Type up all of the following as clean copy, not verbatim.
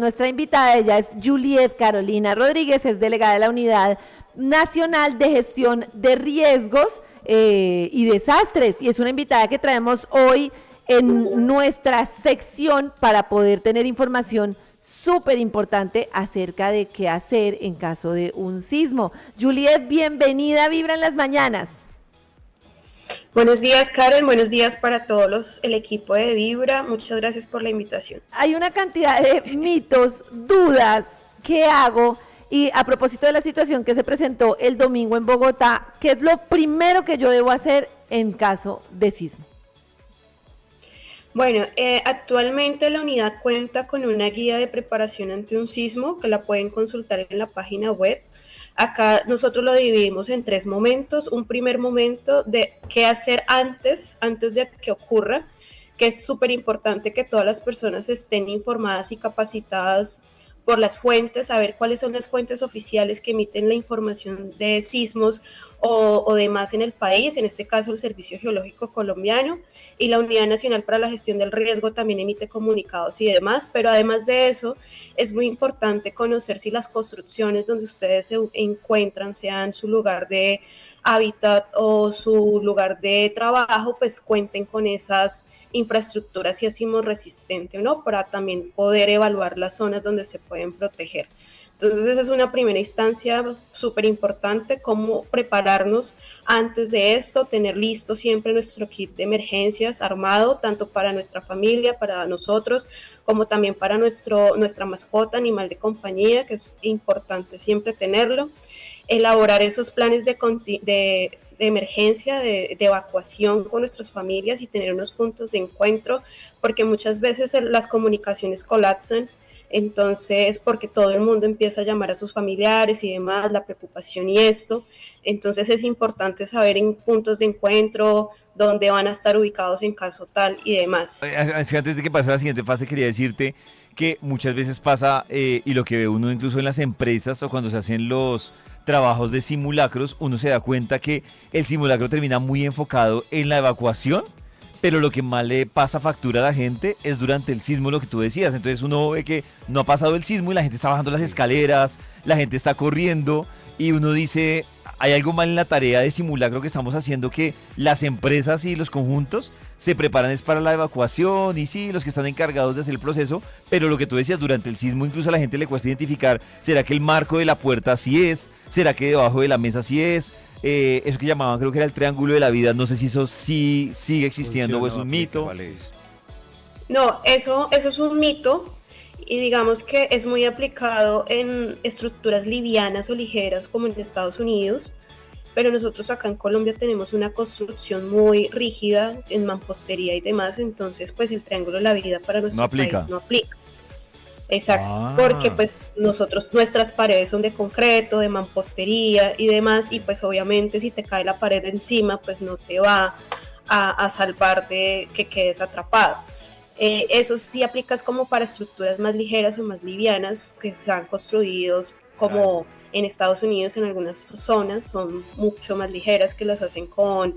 Nuestra invitada, ella es Juliet Carolina Rodríguez, es delegada de la Unidad Nacional de Gestión de Riesgos y Desastres, y es una invitada que traemos hoy en nuestra sección para poder tener información súper importante acerca de qué hacer en caso de un sismo. Juliet, bienvenida a Vibra en las Mañanas. Buenos días, Karen, buenos días para todos el equipo de Vibra, muchas gracias por la invitación. Hay una cantidad de mitos, dudas, ¿qué hago? Y a propósito de la situación que se presentó el domingo en Bogotá, ¿qué es lo primero que yo debo hacer en caso de sismo? Bueno, actualmente la unidad cuenta con una guía de preparación ante un sismo que la pueden consultar en la página web. Acá nosotros lo dividimos en 3 momentos. Un primer momento de qué hacer antes de que ocurra, que es súper importante que todas las personas estén informadas y capacitadas por las fuentes, saber cuáles son las fuentes oficiales que emiten la información de sismos o demás en el país, en este caso el Servicio Geológico Colombiano y la Unidad Nacional para la Gestión del Riesgo también emite comunicados y demás, pero además de eso es muy importante conocer si las construcciones donde ustedes se encuentran, sean su lugar de hábitat o su lugar de trabajo, pues cuenten con esas infraestructuras y sismo resistente, ¿no? Para también poder evaluar las zonas donde se pueden proteger. Entonces esa es una primera instancia súper importante, cómo prepararnos antes de esto, tener listo siempre nuestro kit de emergencias armado, tanto para nuestra familia, para nosotros, como también para nuestra mascota, animal de compañía, que es importante siempre tenerlo. Elaborar esos planes de emergencia, de evacuación con nuestras familias y tener unos puntos de encuentro, porque muchas veces las comunicaciones colapsan, entonces porque todo el mundo empieza a llamar a sus familiares y demás, la preocupación y esto, entonces es importante saber en puntos de encuentro, dónde van a estar ubicados en caso tal y demás. Antes de que pase a la siguiente fase, quería decirte que muchas veces pasa, y lo que ve uno incluso en las empresas o cuando se hacen los trabajos de simulacros, uno se da cuenta que el simulacro termina muy enfocado en la evacuación, pero lo que más le pasa factura a la gente es durante el sismo, lo que tú decías. Entonces uno ve que no ha pasado el sismo y la gente está bajando las escaleras, la gente está corriendo y uno dice, hay algo mal en la tarea de simulacro que estamos haciendo, que las empresas y los conjuntos se preparan es para la evacuación y sí, los que están encargados de hacer el proceso, pero lo que tú decías, durante el sismo incluso a la gente le cuesta identificar, ¿será que el marco de la puerta sí es? ¿Será que debajo de la mesa sí es? Eso que llamaban, creo que era el triángulo de la vida, no sé si eso sí sigue existiendo o es un mito. No, eso es un mito y digamos que es muy aplicado en estructuras livianas o ligeras como en Estados Unidos, pero nosotros acá en Colombia tenemos una construcción muy rígida en mampostería y demás, entonces pues el triángulo de la vida para nuestro país no aplica. Exacto, porque pues nuestras paredes son de concreto, de mampostería y demás, y pues obviamente si te cae la pared encima, pues no te va a salvar de que quedes atrapado. Eso sí aplicas como para estructuras más ligeras o más livianas que se han construido como en Estados Unidos en algunas zonas, son mucho más ligeras que las hacen con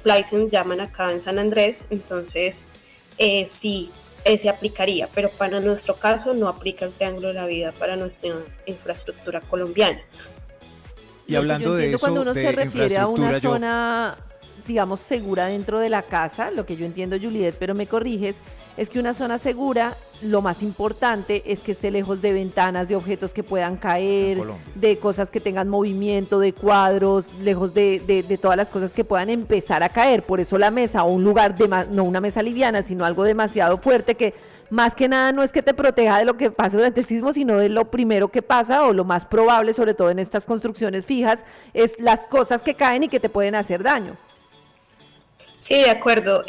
Pleisen, llaman acá en San Andrés, entonces sí, se aplicaría, pero para nuestro caso no aplica el triángulo de la vida para nuestra infraestructura colombiana. Y hablando de eso, cuando uno se refiere a una yo... zona, digamos, segura dentro de la casa, lo que yo entiendo, Juliet, pero me corriges, es que una zona segura, lo más importante es que esté lejos de ventanas, de objetos que puedan caer, de cosas que tengan movimiento, de cuadros, lejos de todas las cosas que puedan empezar a caer. Por eso la mesa o un lugar, no una mesa liviana, sino algo demasiado fuerte que más que nada no es que te proteja de lo que pasa durante el sismo, sino de lo primero que pasa o lo más probable, sobre todo en estas construcciones fijas, es las cosas que caen y que te pueden hacer daño. Sí, de acuerdo.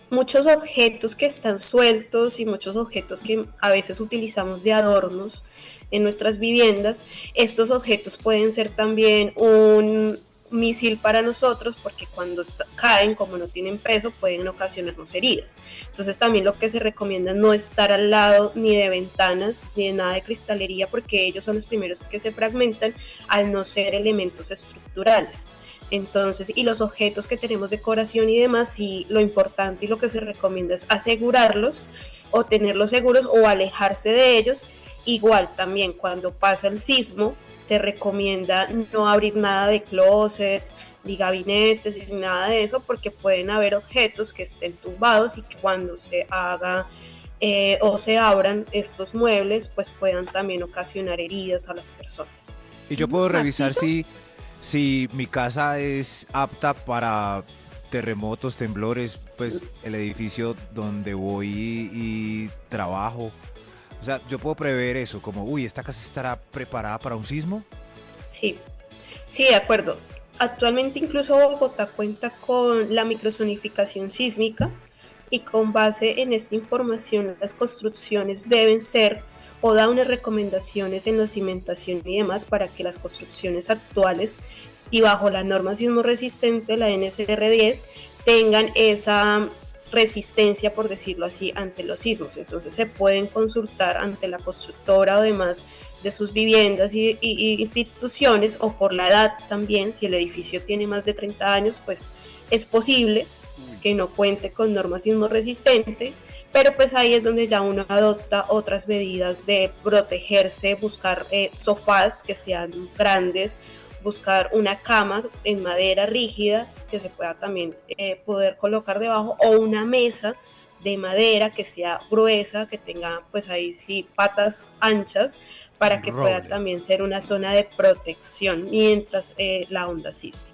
Muchos objetos que están sueltos y muchos objetos que a veces utilizamos de adornos en nuestras viviendas, estos objetos pueden ser también un misil para nosotros porque cuando caen, como no tienen peso, pueden ocasionarnos heridas. Entonces también lo que se recomienda es no estar al lado ni de ventanas ni de nada de cristalería porque ellos son los primeros que se fragmentan al no ser elementos estructurales. Entonces, y los objetos que tenemos decoración y demás, sí, lo importante y lo que se recomienda es asegurarlos o tenerlos seguros o alejarse de ellos. Igual también cuando pasa el sismo se recomienda no abrir nada de closet, ni gabinetes, ni nada de eso, porque pueden haber objetos que estén tumbados y que cuando se haga o se abran estos muebles, pues puedan también ocasionar heridas a las personas. Y yo puedo revisar Maxito. si mi casa es apta para terremotos, temblores, pues el edificio donde voy y trabajo. O sea, yo puedo prever eso, como, uy, ¿esta casa estará preparada para un sismo? Sí, sí, de acuerdo. Actualmente incluso Bogotá cuenta con la microzonificación sísmica y con base en esta información las construcciones deben ser o da unas recomendaciones en la cimentación y demás para que las construcciones actuales y bajo la norma sismo resistente, la NSR10, tengan esa resistencia, por decirlo así, ante los sismos. Entonces se pueden consultar ante la constructora o demás de sus viviendas y instituciones, o por la edad también, si el edificio tiene más de 30 años, pues es posible que no cuente con norma sismo resistente, pero pues ahí es donde ya uno adopta otras medidas de protegerse, buscar sofás que sean grandes, buscar una cama en madera rígida que se pueda también poder colocar debajo, o una mesa de madera que sea gruesa, que tenga pues ahí sí patas anchas, para que pueda Roble. también ser una zona de protección mientras la onda sísmica.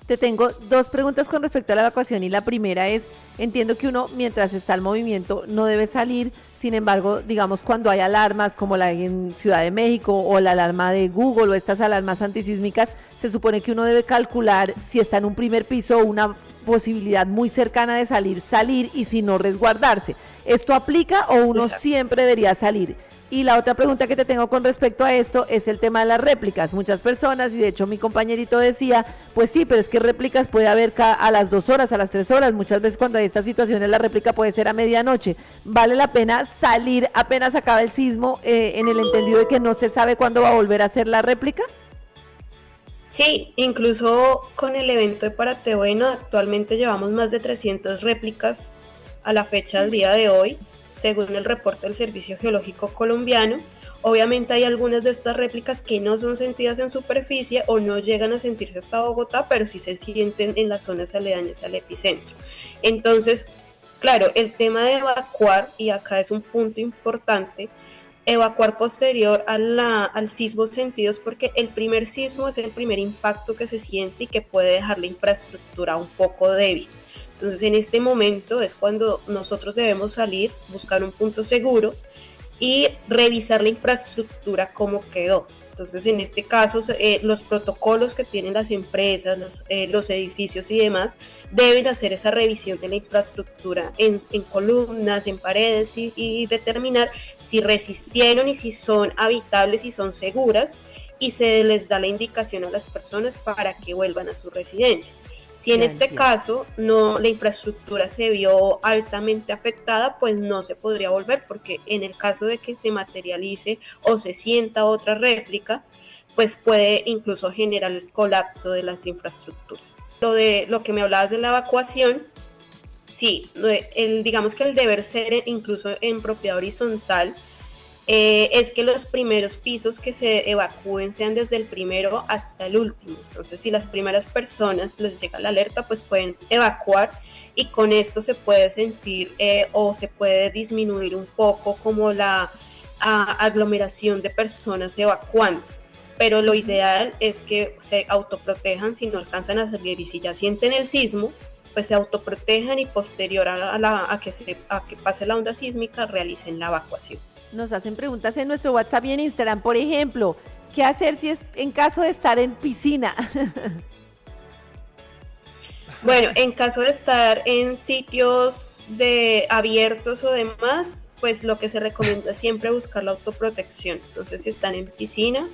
Te tengo dos preguntas con respecto a la evacuación y la primera es, entiendo que uno mientras está el movimiento no debe salir, sin embargo, digamos cuando hay alarmas como la en Ciudad de México o la alarma de Google o estas alarmas antisísmicas, se supone que uno debe calcular si está en un primer piso o una posibilidad muy cercana de salir y si no resguardarse. ¿Esto aplica o uno Exacto. siempre debería salir? Y la otra pregunta que te tengo con respecto a esto es el tema de las réplicas. Muchas personas, y de hecho mi compañerito decía, pues sí, pero es que réplicas puede haber a las 2 horas, a las 3 horas. Muchas veces cuando hay estas situaciones la réplica puede ser a medianoche. ¿Vale la pena salir apenas acaba el sismo en el entendido de que no se sabe cuándo va a volver a hacer la réplica? Sí, incluso con el evento de Párate Bueno, actualmente llevamos más de 300 réplicas a la fecha del día de hoy, según el reporte del Servicio Geológico Colombiano. Obviamente hay algunas de estas réplicas que no son sentidas en superficie o no llegan a sentirse hasta Bogotá, pero sí se sienten en las zonas aledañas al epicentro. Entonces, claro, el tema de evacuar, y acá es un punto importante, evacuar posterior al sismo sentidos, porque el primer sismo es el primer impacto que se siente y que puede dejar la infraestructura un poco débil. Entonces en este momento es cuando nosotros debemos salir, buscar un punto seguro y revisar la infraestructura como quedó. Entonces, en este caso, los protocolos que tienen las empresas, los edificios y demás, deben hacer esa revisión de la infraestructura en columnas, en paredes y determinar si resistieron y si son habitables y son seguras, y se les da la indicación a las personas para que vuelvan a su residencia. Si en Ya este entiendo. caso no, la infraestructura se vio altamente afectada, pues no se podría volver, porque en el caso de que se materialice o se sienta otra réplica, pues puede incluso generar el colapso de las infraestructuras. Lo que me hablabas de la evacuación, sí, digamos que el deber ser incluso en propiedad horizontal es que los primeros pisos que se evacúen sean desde el primero hasta el último. Entonces, si las primeras personas les llega la alerta, pues pueden evacuar, y con esto se puede sentir o se puede disminuir un poco como la aglomeración de personas evacuando. Pero lo ideal es que se autoprotejan si no alcanzan a salir, y si ya sienten el sismo, pues se autoprotejan y posterior a que pase la onda sísmica realicen la evacuación. Nos hacen preguntas en nuestro WhatsApp y en Instagram, por ejemplo, ¿qué hacer si es en caso de estar en piscina? Bueno, en caso de estar en sitios abiertos o demás, pues lo que se recomienda es siempre buscar la autoprotección. Entonces, si están en piscina,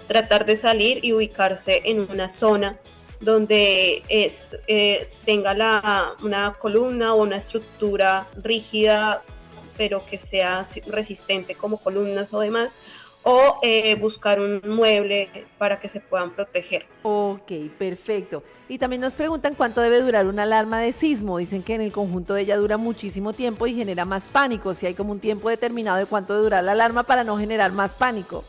tratar de salir y ubicarse en una zona donde tenga una columna o una estructura rígida, pero que sea resistente como columnas o demás, o buscar un mueble para que se puedan proteger. Ok, perfecto. Y también nos preguntan cuánto debe durar una alarma de sismo. Dicen que en el conjunto de ella dura muchísimo tiempo y genera más pánico. Si hay como un tiempo determinado de cuánto dura la alarma para no generar más pánico.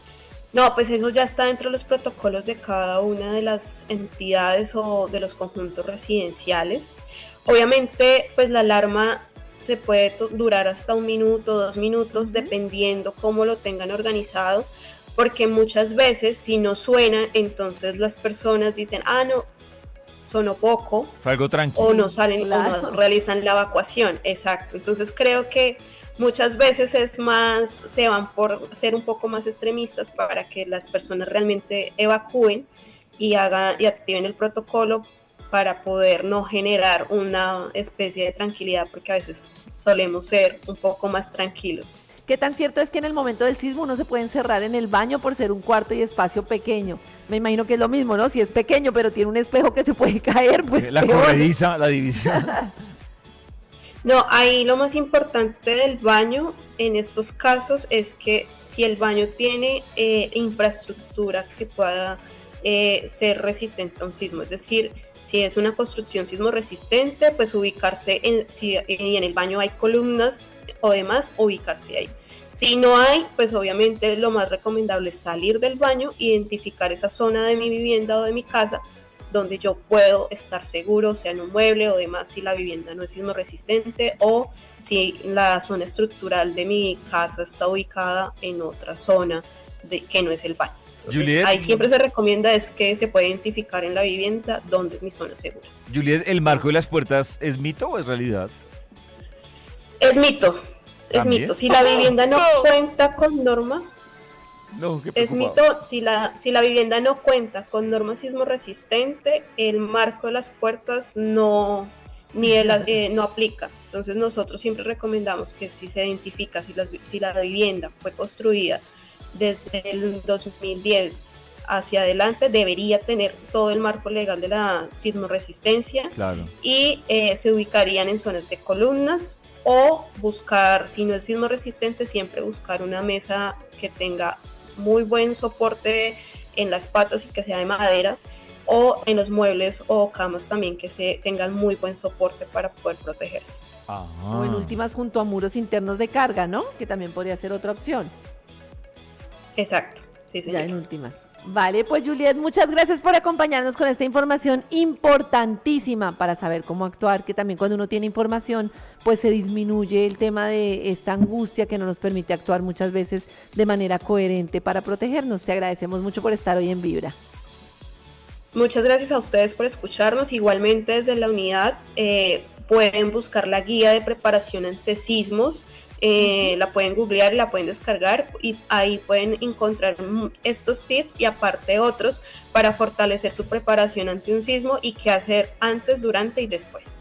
No, pues eso ya está dentro de los protocolos de cada una de las entidades o de los conjuntos residenciales. Obviamente, pues la alarma se puede durar hasta 1 minuto, 2 minutos, dependiendo cómo lo tengan organizado, porque muchas veces si no suena, entonces las personas dicen, ah, no, sonó poco, Fue algo tranquilo. o no salen Claro. o no realizan la evacuación. Exacto. Entonces creo que muchas veces es más, se van por ser un poco más extremistas para que las personas realmente evacúen y activen el protocolo para poder no generar una especie de tranquilidad, porque a veces solemos ser un poco más tranquilos. ¿Qué tan cierto es que en el momento del sismo uno se puede encerrar en el baño por ser un cuarto y espacio pequeño? Me imagino que es lo mismo, ¿no? Si es pequeño pero tiene un espejo que se puede caer, pues La peor. corrediza, la división. No, ahí lo más importante del baño en estos casos es que si el baño tiene infraestructura que pueda ser resistente a un sismo, es decir, si es una construcción sismo resistente, pues ubicarse si en el baño hay columnas o demás, ubicarse ahí. Si no hay, pues obviamente lo más recomendable es salir del baño, identificar esa zona de mi vivienda o de mi casa donde yo puedo estar seguro, sea en un mueble o demás, si la vivienda no es sismo resistente o si la zona estructural de mi casa está ubicada en otra zona que no es el baño. Entonces, Juliet, ahí siempre se recomienda es que se puede identificar en la vivienda dónde es mi zona segura. Juliet, ¿el marco de las puertas es mito o es realidad? Es mito, es ¿También? mito. Si la vivienda no cuenta con norma, No, qué es preocupado. mito, si la vivienda no cuenta con norma sismo resistente, el marco de las puertas no aplica. Entonces nosotros siempre recomendamos que si se identifica si la vivienda fue construida desde el 2010 hacia adelante, debería tener todo el marco legal de la sismo resistencia Claro. y se ubicarían en zonas de columnas o buscar, si no es sismo resistente, siempre buscar una mesa que tenga muy buen soporte en las patas y que sea de madera, o en los muebles o camas también que tengan muy buen soporte para poder protegerse. O en últimas junto a muros internos de carga, ¿no? Que también podría ser otra opción. Exacto, sí, Ya en señor. últimas. Vale, pues Juliet, muchas gracias por acompañarnos con esta información importantísima para saber cómo actuar, que también cuando uno tiene información, pues se disminuye el tema de esta angustia que no nos permite actuar muchas veces de manera coherente para protegernos. Te agradecemos mucho por estar hoy en Vibra. Muchas gracias a ustedes por escucharnos. Igualmente desde la unidad pueden buscar la guía de preparación ante sismos. La pueden googlear y la pueden descargar y ahí pueden encontrar estos tips y aparte otros para fortalecer su preparación ante un sismo y qué hacer antes, durante y después.